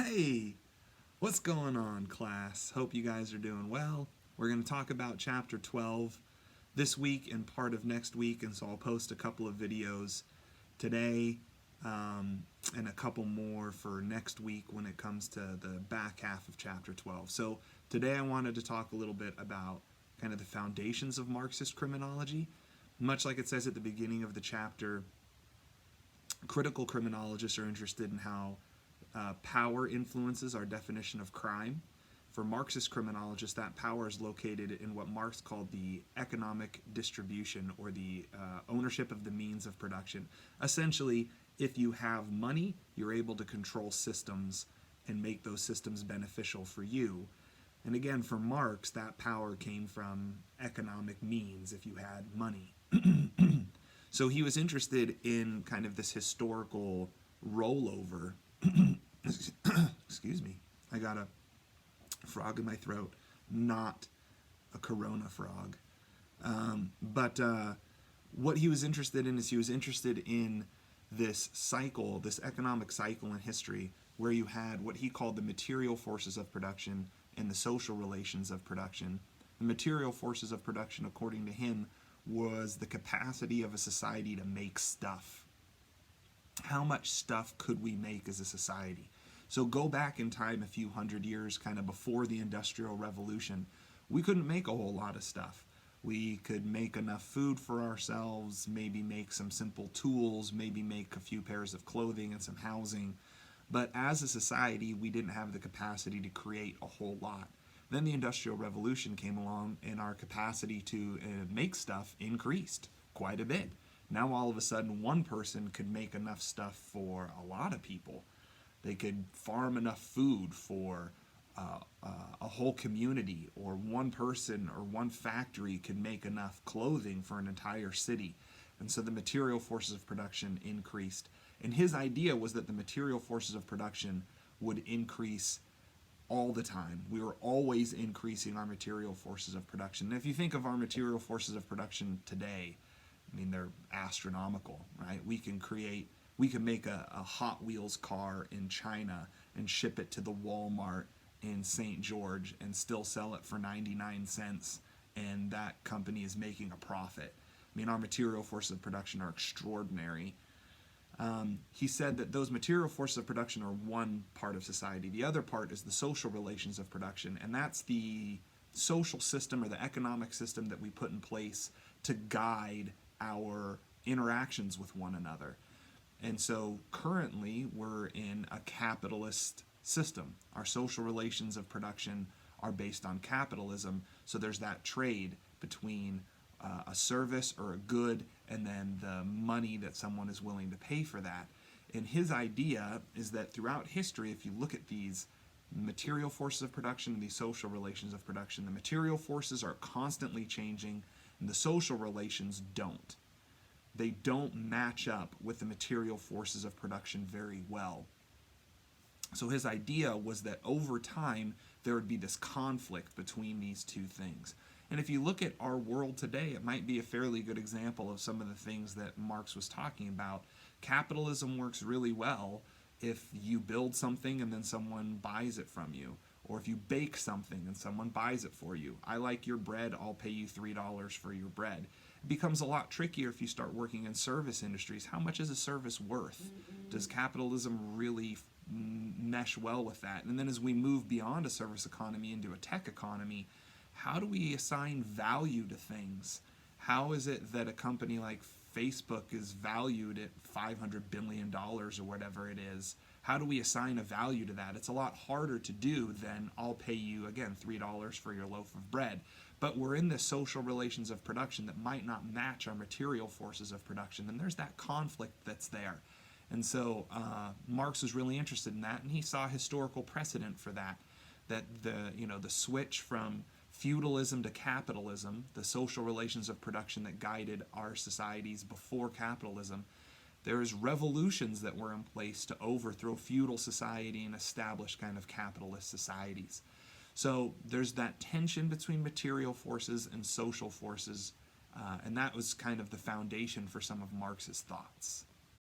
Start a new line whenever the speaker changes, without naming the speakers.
Hey, what's going on, class? Hope you guys are doing well. We're going to talk about chapter 12 this week and part of next week, and so I'll post a couple of videos today and a couple more for next week when it comes to the back half of chapter 12. So today I wanted to talk a little bit about kind of the foundations of Marxist criminology. Much like it says at the beginning of the chapter, critical criminologists are interested in how power influences our definition of crime. For Marxist criminologists, that power is located in what Marx called the economic distribution, or the ownership of the means of production. Essentially, if you have money, you're able to control systems and make those systems beneficial for you. And again, for Marx, that power came from economic means if you had money. So he was interested in kind of this historical rollover. Excuse me, I got a frog in my throat, not a corona frog. But what he was interested in is he was interested in this cycle, this economic cycle in history, where you had what he called the material forces of production and the social relations of production. The material forces of production, according to him, was the capacity of a society to make stuff. How much stuff could we make as a society? So go back in time a few hundred years, kind of before the Industrial Revolution, we couldn't make a whole lot of stuff. We could make enough food for ourselves, maybe make some simple tools, maybe make a few pairs of clothing and some housing. But as a society, we didn't have the capacity to create a whole lot. Then the Industrial Revolution came along, and our capacity to make stuff increased quite a bit. Now all of a sudden, one person could make enough stuff for a lot of people. They could farm enough food for a whole community, or one person or one factory could make enough clothing for an entire city. And so the material forces of production increased. And his idea was that the material forces of production would increase all the time. We were always increasing our material forces of production. And if you think of our material forces of production today, I mean, they're astronomical, right? We can make a Hot Wheels car in China and ship it to the Walmart in St. George and still sell it for 99 cents, and that company is making a profit. I mean, our material forces of production are extraordinary. He said that those material forces of production are one part of society. The other part is the social relations of production, and that's the social system or the economic system that we put in place to guide our interactions with one another. And so currently we're in a capitalist system. Our social relations of production are based on capitalism, so there's that trade between a service or a good and then the money that someone is willing to pay for that. And his idea is that throughout history, if you look at these material forces of production and these social relations of production, the material forces are constantly changing and the social relations don't. They don't match up with the material forces of production very well. So his idea was that over time there would be this conflict between these two things. And if you look at our world today, it might be a fairly good example of some of the things that Marx was talking about. Capitalism works really well if you build something and then someone buys it from you, or if you bake something and someone buys it for you. I like your bread, I'll pay you $3 for your bread. It becomes a lot trickier if you start working in service industries. How much is a service worth? Does capitalism really mesh well with that? And then as we move beyond a service economy into a tech economy, how do we assign value to things? How is it that a company like Facebook is valued at $500 billion or whatever it is? How do we assign a value to that? It's a lot harder to do than I'll pay you, again, $3 for your loaf of bread. But we're in this social relations of production that might not match our material forces of production, and there's that conflict that's there. And so Marx was really interested in that, and he saw historical precedent for that the switch from feudalism to capitalism, the social relations of production that guided our societies before capitalism, there's revolutions that were in place to overthrow feudal society and establish kind of capitalist societies. So there's that tension between material forces and social forces, and that was kind of the foundation for some of Marx's thoughts.